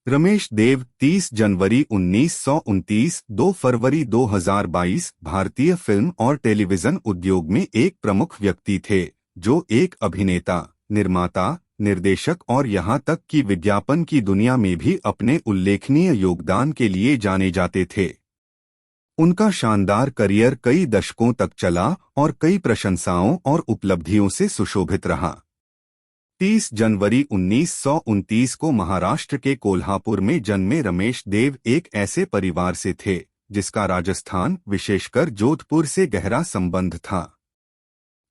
रमेश देव 30 जनवरी 1929 2 फरवरी 2022 भारतीय फिल्म और टेलीविजन उद्योग में एक प्रमुख व्यक्ति थे जो एक अभिनेता, निर्माता, निर्देशक और यहां तक कि विज्ञापन की दुनिया में भी अपने उल्लेखनीय योगदान के लिए जाने जाते थे। उनका शानदार करियर कई दशकों तक चला और कई प्रशंसाओं और उपलब्धियों से सुशोभित रहा। 30 जनवरी 1929 को महाराष्ट्र के कोल्हापुर में जन्मे रमेश देव एक ऐसे परिवार से थे जिसका राजस्थान, विशेषकर जोधपुर से गहरा संबंध था।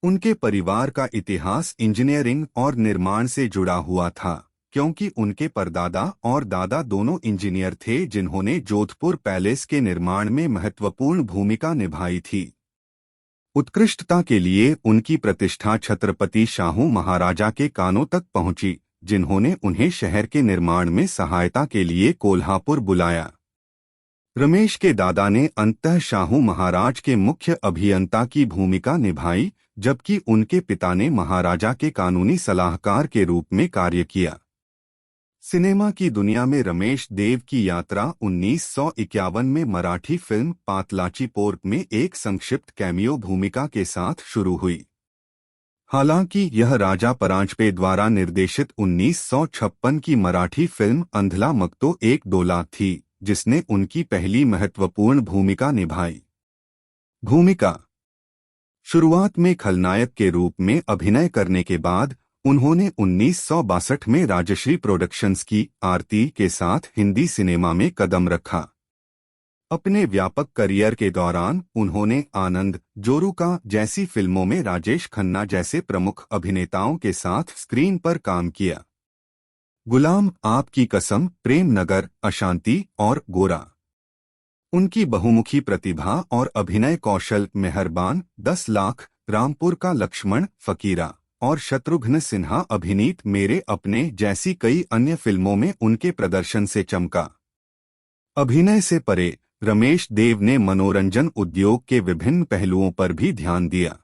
उनके परिवार का इतिहास इंजीनियरिंग और निर्माण से जुड़ा हुआ था, क्योंकि उनके परदादा और दादा दोनों इंजीनियर थे जिन्होंने जोधपुर पैलेस के निर्माण में महत्वपूर्ण भूमिका निभाई थी। उत्कृष्टता के लिए उनकी प्रतिष्ठा छत्रपति शाहू महाराजा के कानों तक पहुंची, जिन्होंने उन्हें शहर के निर्माण में सहायता के लिए कोल्हापुर बुलाया। रमेश के दादा ने अंततः शाहू महाराज के मुख्य अभियंता की भूमिका निभाई, जबकि उनके पिता ने महाराजा के कानूनी सलाहकार के रूप में कार्य किया। सिनेमा की दुनिया में रमेश देव की यात्रा 1951 में मराठी फिल्म पातलाची पोर्क में एक संक्षिप्त कैमियो भूमिका के साथ शुरू हुई। हालांकि यह राजा परांजपे द्वारा निर्देशित 1956 की मराठी फिल्म अंधला मगतो एक डोला थी, जिसने उनकी पहली महत्वपूर्ण भूमिका निभाई। भूमिका शुरुआत में खलनायक के रूप में अभिनय करने के बाद उन्होंने 1962 में राजश्री प्रोडक्शंस की आरती के साथ हिंदी सिनेमा में कदम रखा। अपने व्यापक करियर के दौरान उन्होंने आनंद, जोरूका जैसी फिल्मों में राजेश खन्ना जैसे प्रमुख अभिनेताओं के साथ स्क्रीन पर काम किया। गुलाम, आपकी कसम, प्रेम नगर, अशांति और गोरा। उनकी बहुमुखी प्रतिभा और अभिनय कौशल मेहरबान, 10 लाख, रामपुर का लक्ष्मण, फकीरा और शत्रुघ्न सिन्हा अभिनीत मेरे अपने जैसी कई अन्य फिल्मों में उनके प्रदर्शन से चमका। अभिनय से परे रमेश देव ने मनोरंजन उद्योग के विभिन्न पहलुओं पर भी ध्यान दिया।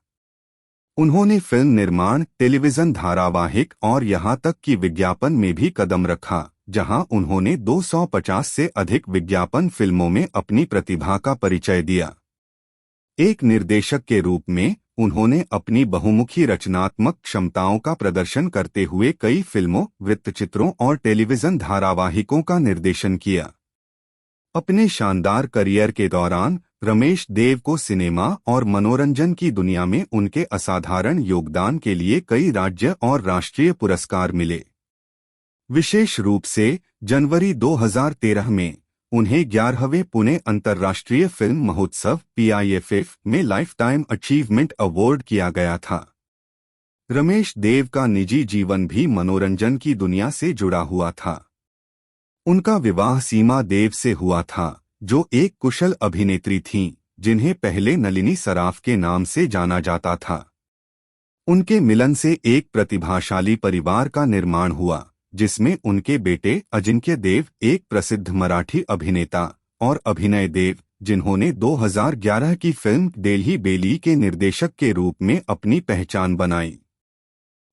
उन्होंने फिल्म निर्माण, टेलीविजन धारावाहिक और यहां तक कि विज्ञापन में भी कदम रखा, जहां उन्होंने 250 से अधिक विज्ञापन फिल्मों में अपनी प्रतिभा का परिचय दिया। एक निर्देशक के रूप में उन्होंने अपनी बहुमुखी रचनात्मक क्षमताओं का प्रदर्शन करते हुए कई फिल्मों, वृत्तचित्रों और टेलीविजन धारावाहिकों का निर्देशन किया। अपने शानदार करियर के दौरान रमेश देव को सिनेमा और मनोरंजन की दुनिया में उनके असाधारण योगदान के लिए कई राज्य और राष्ट्रीय पुरस्कार मिले। विशेष रूप से जनवरी 2013 में उन्हें 11वें पुणे अंतर्राष्ट्रीय फिल्म महोत्सव PIFF में लाइफ टाइम अचीवमेंट अवार्ड किया गया था। रमेश देव का निजी जीवन भी मनोरंजन की दुनिया से जुड़ा हुआ था। उनका विवाह सीमा देव से हुआ था, जो एक कुशल अभिनेत्री थीं, जिन्हें पहले नलिनी सराफ के नाम से जाना जाता था। उनके मिलन से एक प्रतिभाशाली परिवार का निर्माण हुआ, जिसमें उनके बेटे अजिंक्य देव, एक प्रसिद्ध मराठी अभिनेता, और अभिनय देव, जिन्होंने 2011 की फिल्म दिल्ली बेली के निर्देशक के रूप में अपनी पहचान बनाई।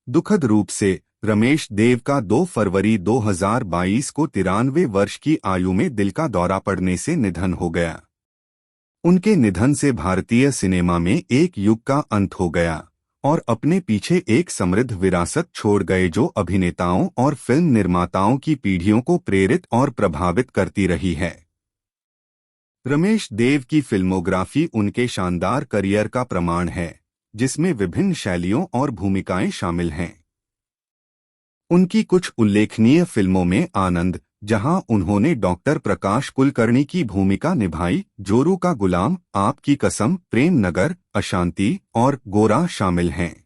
दुखद रूप से रमेश देव का 2 फरवरी 2022 को 93 वर्ष की आयु में दिल का दौरा पड़ने से निधन हो गया। उनके निधन से भारतीय सिनेमा में एक युग का अंत हो गया और अपने पीछे एक समृद्ध विरासत छोड़ गए जो अभिनेताओं और फिल्म निर्माताओं की पीढ़ियों को प्रेरित और प्रभावित करती रही है। रमेश देव की फिल्मोग्राफी उनके शानदार करियर का प्रमाण है, जिसमें विभिन्न शैलियों और भूमिकाएं शामिल हैं। उनकी कुछ उल्लेखनीय फिल्मों में आनंद, जहां उन्होंने डॉक्टर प्रकाश कुलकर्णी की भूमिका निभाई, जोरू का गुलाम, आपकी कसम, प्रेम नगर, अशांति और गोरा शामिल हैं।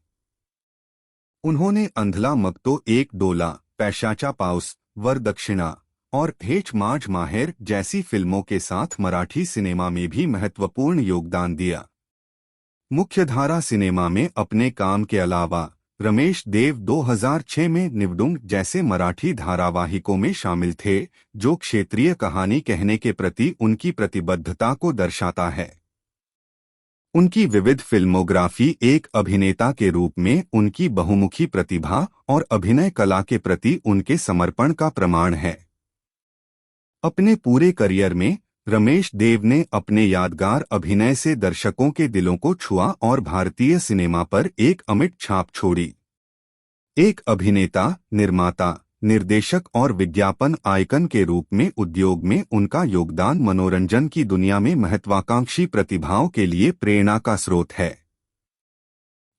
उन्होंने अंधला मगतो एक डोला, पैशाचा पाऊस, वरदक्षिणा और हेच माझ माहेर जैसी फिल्मों के साथ मराठी सिनेमा में भी महत्वपूर्ण योगदान दिया। मुख्यधारा सिनेमा में अपने काम के अलावा रमेश देव 2006 में निवडुंग जैसे मराठी धारावाहिकों में शामिल थे, जो क्षेत्रीय कहानी कहने के प्रति उनकी प्रतिबद्धता को दर्शाता है। उनकी विविध फिल्मोग्राफी एक अभिनेता के रूप में उनकी बहुमुखी प्रतिभा और अभिनय कला के प्रति उनके समर्पण का प्रमाण है। अपने पूरे करियर में रमेश देव ने अपने यादगार अभिनय से दर्शकों के दिलों को छुआ और भारतीय सिनेमा पर एक अमिट छाप छोड़ी। एक अभिनेता, निर्माता, निर्देशक और विज्ञापन आइकन के रूप में उद्योग में उनका योगदान मनोरंजन की दुनिया में महत्वाकांक्षी प्रतिभाओं के लिए प्रेरणा का स्रोत है।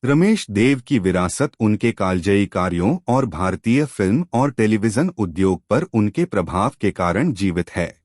रमेश देव की विरासत उनके कालजयी कार्यों और भारतीय फिल्म और टेलीविजन उद्योग पर उनके प्रभाव के कारण जीवित है।